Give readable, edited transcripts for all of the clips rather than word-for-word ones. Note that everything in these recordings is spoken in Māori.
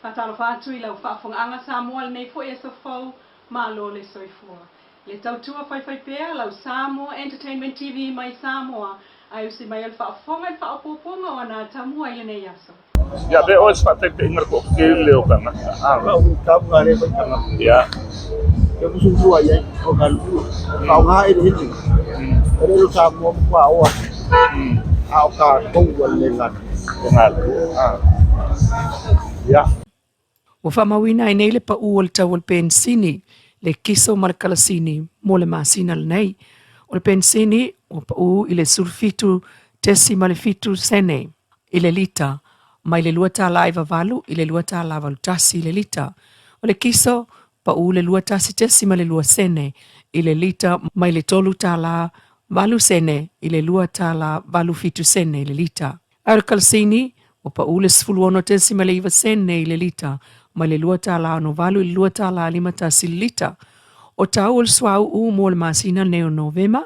Fatalo fatu I lau whaafonga Samoa nei fo e so fau malo le soifua. Le tautua fai pea lau Samoa Entertainment TV mai Samoa ai usi mai al whaafonga I whaapoponga o ana tamua I nei aso. Ya be os fate pe ngar ko ke leo kana. Ka ka ngare pa kana. Ya. Ke musu tua ye o kan tu. Ka nga e ni. Ere lu sa mo kwa o. Au ka ko wale ngat. Ngal. Ya. Ua whamawina nei le pa ua le tau le pensini, le kiso marakalasini mo le masina le nei. O le pensini, o pa ua I le surfitu tesi ma le fitu sene, I le lita, mai le lua tā laiva valu, I le lua tā lava tasi I le lita. O le kiso, pa ua le lua tasi tesi ma le lua sene, I le lita, mai le tolu tā la valu sene, I le lua tā la valu fitu sene I le lita. Ai le kalasini, o pa ua le sfuluono tesi ma le iwa sene I le lita, ma le lua tala no valu I lua tala lima tasi lita. O tau o le swau mo le masina neo Novema,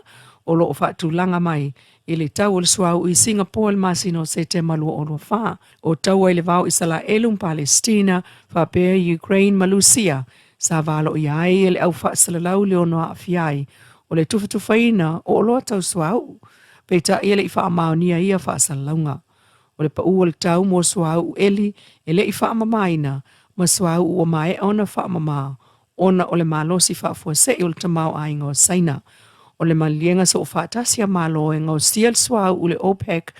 o lo o whaatulanga mai. I le tau o le swau I Singapore le masina o se te malua o lo wha. O tau ai le vau Isala Elum Palestina, whapea Ukraine Malusia, sa valo I ai le au whaasalalau le ono a fiai. O le tufatufaina o lo tau swau, peita I le I wha amaunia ia whaasalaunga. O le pa ua le tau mo swau eli, ele I wha amamaina, ma swau ua mai ona wha mama, ona o le malosi wha fuase I o le tamau ai ngā saina. O le malienga sa o whaatasia malo e ngā sial swau u le OPEC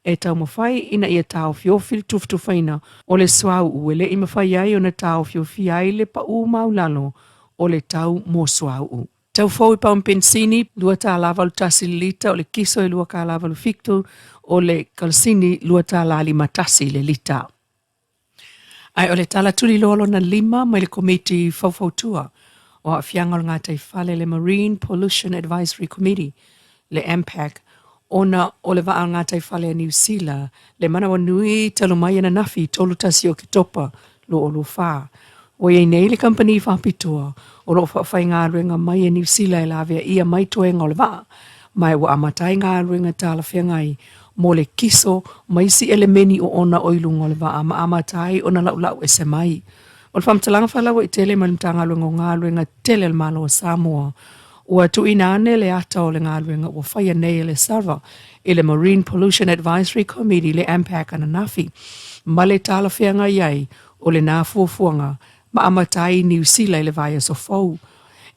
e tau mawhai ina ia tau fiofil tuftufaina o le swau uele I mawhai ai o na tau fiofi ai le pa ua maulalo o le tau mo swau u. Tau fau I pau pensini, lua tā lava lu tasi lita o le kiso e lua kā lava lu fictu o le kalsini lua tā la lima tasi le lita. Ai o le tala tuli lolo na lima mai le komiti faufautua o a fianga o ngā taifale le Marine Pollution Advisory Committee, le MPAC, ona o le waa ngā taifale a New Zealand, le mana wa nui talo mai na nafi tolu tasi o kitopa lo o lo wha. O iei nei le company whapitua o lo whawhai ngā ruenga mai a New Zealand e lawea ia mai toenga o le waa, mai wa amatai ngā ruenga tala whiangai, mo le kiso mai si elemeni o ona oilunga le waa ma amatai ona lau e se mai. O le whamtalanga whalawa I tele malimtanga luenga o ngā luenga tele le malo o Samoa. O atu ina ane le ata o le ngā luenga o whaia nei le sarva I le Marine Pollution Advisory Committee le MPAC ana nafi. Ma le tala whianga iai o le nā fuafuanga ma amatai New Zealand le vai so fau.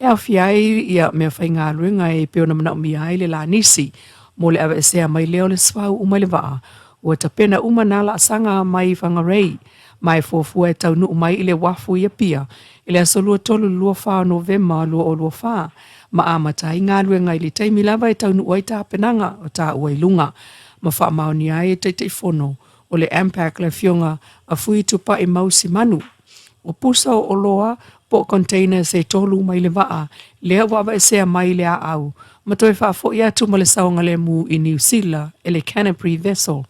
E a fiai ia mea whai ngā luenga e peona mana umi ai le la nisi. Mo le awa esea mai leo le swau umai le waa. Ua ta pena umanala asanga mai whangarei. Mai fofua e tau nu umai I le wafu ia pia. I le asolua tolu lua wha Novema lua o lua wha. Ma amatai ngā luenga I le taimi lava e tau nu ua I tā penanga o tā ua I lunga. Ma wha maoni ai e teitei fono. O le MPAC le fionga a fui tupa I mausi manu. O pusa o loa po containers e tolu mai le waa. Lea wawa e sea mai le a au. Ma toi wha fo ia tu ma le saonga le mu I New Zealand e le Canterbury vessel.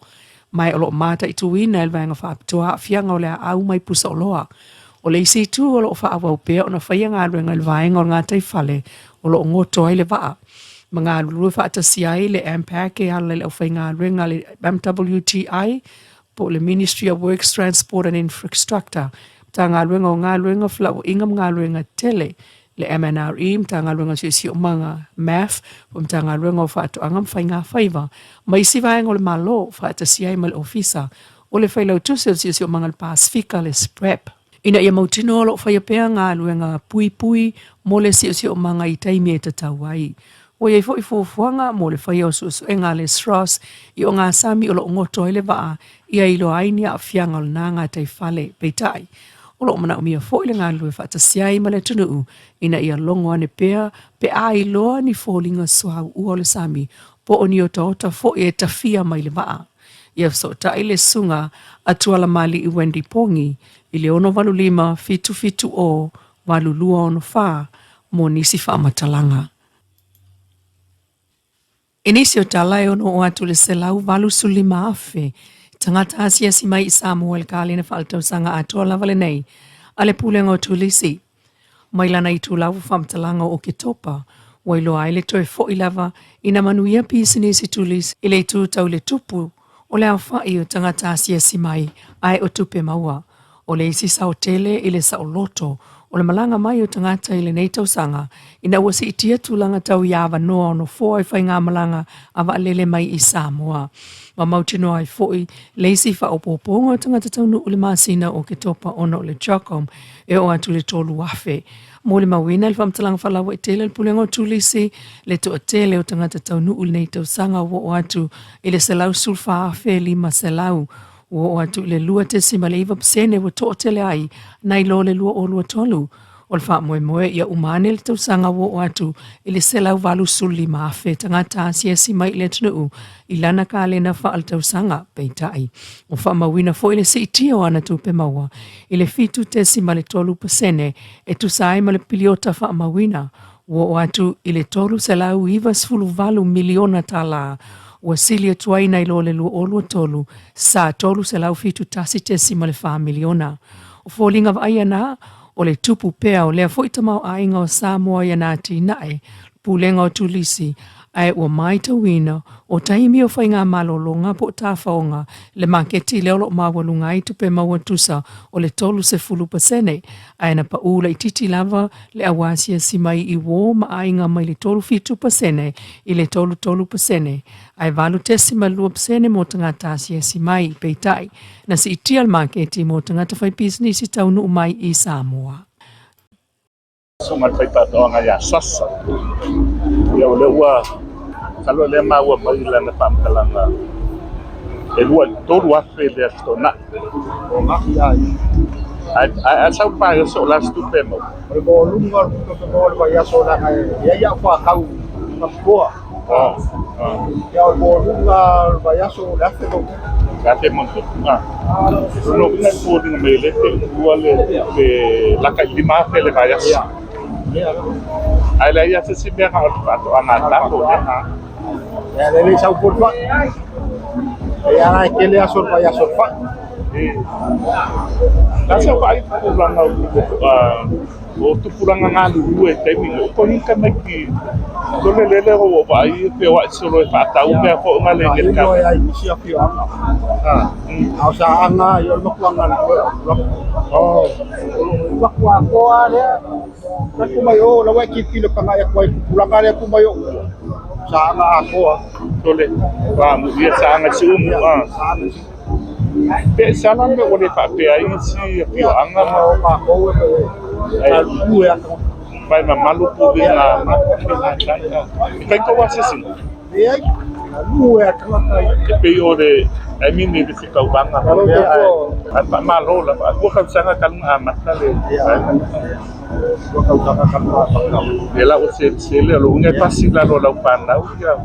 Mai o lo mata I tuina e vanga wha apitua a fianga o le a au mai pusa o loa. O le isi tu o lo wha awau pea o na whaia ngā ruenga le vaenga o ngā taifale o lo ngoto ai le waa. Ma ngā lulu wha atasi ai le MPAC e ala le au whai ngā ruenga le MWTI po le Ministry of Works, Transport and Infrastructure. Ta ngā ruenga o ngā ruenga whala o ingam ngā ruenga tele le MNRE, mta ngā ruenga si o manga MAF, mta ngā ruenga o whaato angam whai ngā whaiva. Ma isi vaenga o le malo, whaata si ai ma le ofisa, o le whailau tusel si o manga le Pasifika le SPREP. Ina ia mautino o lo whaia pea ngā ruenga pui pui, mo le si o manga I taimi e tatau ai. O iei fo I fuafuanga, mo le whaia o su e ngā le SROS, I o ngā sami o lo ngoto ai le waa, ia ilo aini a fianga o le nā ngā taifale, peitai. O lo mana umia fo I le ngā lue whaata siai ma le tunuu, ina ia longo ane pea, pe a I loa ni fōlinga suau ua le sami, po o ni o taota fo e tafia mai le waa. Ia so ta I le sunga atuala mali I Wendy Pongi, I le ono walu lima fitu fitu o walu lua ono wha, mo nisi wha matalanga. Inisi o talai ono o atu le selau walu sulima afe, tangata asia si mai I Samoa le kālina whaaltau sanga atoa lava le nei, ale pulenga o tulisi. Mailana I tūlawu whamtalanga o ke topa, wailo ai le toi fo I lava, ina manuia pisinisi tulisi, I le tūtau le tupu, o le awha I o tangata asia si mai, ai o tupe maua. o le isi sa hotele i le sa o loto o le malanga mai o tangata i le nei tausanga ina ua si itia tūlanga tau i awa noa ono fōa i whai ngā malanga awa alele mai i Samoa. Ma mautino ai fōi le isi wha o pōponga o tangata taunu o le māsina o ke topa ono o le Chokom e o atu le tolu wafe. Mo le mawina le whamtalanga whalawa i tele le pulenga o tulisi le to a tele o tangata taunu o le nei tausanga o atu i le selau sulfa afe lima selau o atu le lua te sima le iwa psene wa to tele ai nai lo le lua o lua tolu. O le wha moe moe ia umane le tausanga o atu i le selau walu suli maafe tangata asia si mai le tunu i lana ka lena wha al tausanga peitai. O wha mawina fo i le si itia o ana tupe maua i le fitu te sima le tolu pasene e tu sai ma le piliota wha mawina o atu i le tolu selau iwa sfulu valu miliona tala ua sili atuai nei lo le lua o lua tolu sa tolu selau fitu tasi te sima le wha miliona. O fōlinga wa ai ana o le tupu pea o lea fwoi tamau ainga o Samoa i anati nae pulenga o tulisi ai ua mai tawina o taimi o whai ngā malolonga po tāwhaonga le maketi leolo mawalunga i tupe maua tusa o le tolu se fulu pasene ai na pa ula i titi lava le awasia si mai i wō ma ainga mai le tolu fitu pasene i le tolu pasene ai valu tesi malua pasene mo tangata asia si mai peitai na si itia al maketi mo tangata whai business i taunu umai i Samoa. So matai patoanga ya sasa. Ya ole ua kalau le maua mai lana pamkalanga. E lua toru afe le astona. O maki ai. Ai sau pa so la stupemo. O go lunga ko ko ya so na ai ya fa kau na poa. Ya o go lunga va ya so la ko Gate monto. No una podi na mele te le la kalima fe le vaya. Ai la ya se si bea ka pato anata ko na. Ya le sau por fa. Ya na que le asor pa ya so fa. Nasa vai pulanga o tu pulanga ngalu e te mi ko hinka maki ko le lele o vai pe wa solo fa tau pe ko ngale nge ka ya isi afio anga. Au sa anga yo mo kwanga. Oh. Wa ko ale. Ku mai o la wa ki pilo ka ya ko pulanga le ku mai o. Sa anga ko. tole wa mu ia sa anga si pe sana me o le pa pe ai si pio anga ma ko e lu ya vai ma malu pu na kai ko wase sin e ai lu ya ka pe o de ai mi ni si ka banga pa ma lo la ko ka sanga kan mata le ko ka ka ka de la o se le lo ngai pasi la lo la pa na ya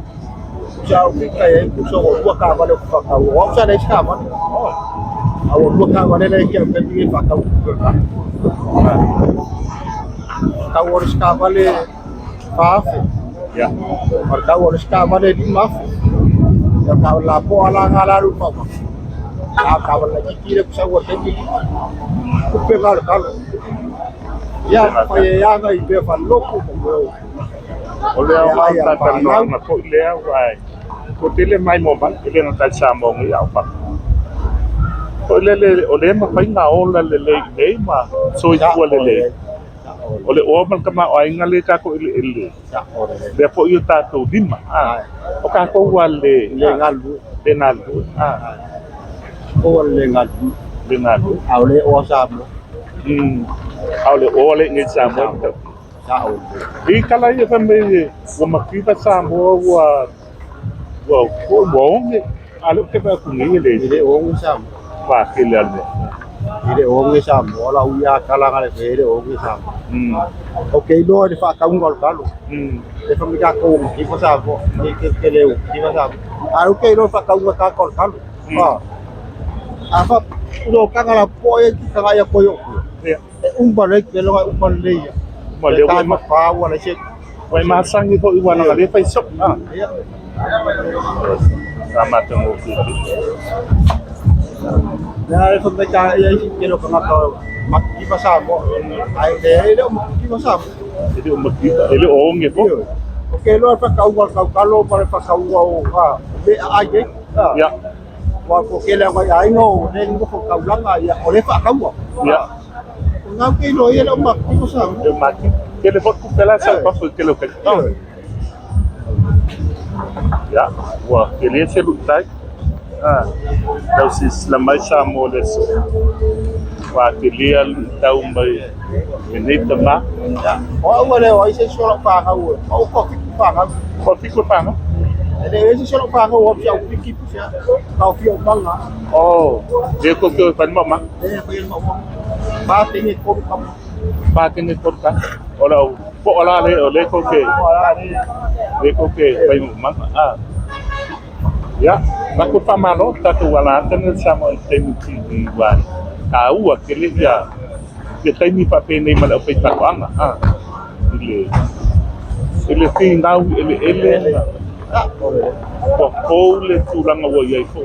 Chao cái cái cũng số của cả vào được phạt cầu hóa ra đây cả mà của cả vào đây kiểu cái gì phạt cầu cầu ở cả vào đây phá ya ở cầu ở cả vào đây đi maf ya cầu là po ala ngala lu pa cầu là chỉ kira sa của cái gì cũng phải vào cầu ya phải ya ngay về phần lốc của ole au ta ta no ma ko le ai ko tele mai mo ba ele no ta sa mo ngi au pa ko le ole ma fa nga o le ma so i ko le ole o ma ka ma ai nga le ka ko ele de po io ta to dima o ka ko wa le ngalu o le ngalu au le o sa mo au le o le ngi sa mo I kala ia tambe o makita sa mo wa ko bonge alo ke ba kungi le o ngi sa pa ke le ale ile o ngi sa mo la uya kala ngale ile o ngi sa okay do de fa ka ngol kalu de fa mi ka ko ki ko sa mo ni ke le ki ko sa okay do fa ka ngol ka kol kalu apa do ka ngala po e ki ka ya ko yo ba le ke lo ba le ma le wa ma fa wala che wai ma sangi ko iwa na le fai sok sama temu ya eso me ka ya quiero que mato maki pasamo ai de maki pasamo ele o makita ele o nge ko okay lo pa ka ugol ka lo para pa ka ugol ha be ai ya wa ko ke la ai ngo ne ngo ko ka langa ya o le fa ka mo ya ngau ke no ye lo ma ko sa de maki que le pot kupela sa pa fu que lo que ya wa que le se lutai dau sis la mai sa mo le so wa que le tau mai ni tama o wa le o se so fa ka o ko fa ka ko fi ko pa no ele se so fa ka o fi o piki pu ya ka fi o manga oh de ko ke pa ma fa mo ba te ni ko ka pa que ni por ka ola po ola le ko ke le ko ke pa ma ya na ko pa malo tatu wala tan sa mo te mi ti wa ka u ke le ya ke tai mi pa pe nei mal pe ta anga ele tin ngau ele po po le tulanga wa ye po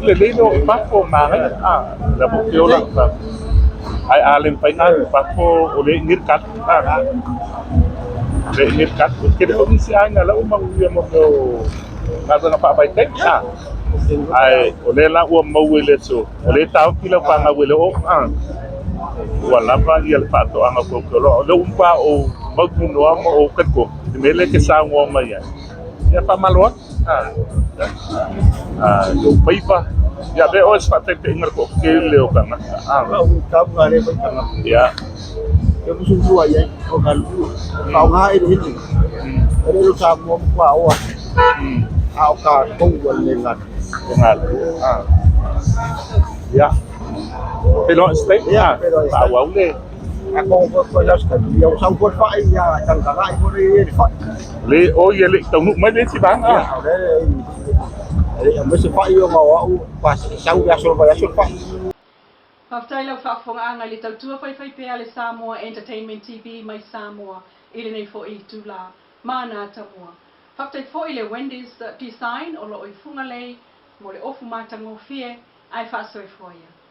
le no pa po ma la po ke ola pa ai alem pa na pa po ole ngir kat le ngir kat ke de ni si anga la uma u mo na na pa pa tek ai ole la u mo le so ole ta ki la pa nga le o wala pa il pa to anga ko lo le umpa o magu no mo o kat ko me le ke sa ngo ma ya pa malo do paipa ya be o sa te ngar ko ke le o kana ka ga le pa ka ya ke mu su wa ye o ka lu ka nga e ni ele lu sa mo kwa o a o ka ko wa le ngat ngal ya pero stay ya pa wa le ako ko ya ska yo sa ko fa ya kan ka ga ko le fa le o ye le tong nu mai le si bang ele mo se fa yo ma wa u pa sa u ya so fa Whaftaila whaafonga le tautua whaiwhai pēa le Samoa Entertainment TV mai Samoa i le nei fo i tūla mana tamua. Whaftai fo i le Wendy's design o lo i funga lei mo le ofu mātango fie ai whaasoi fo ia.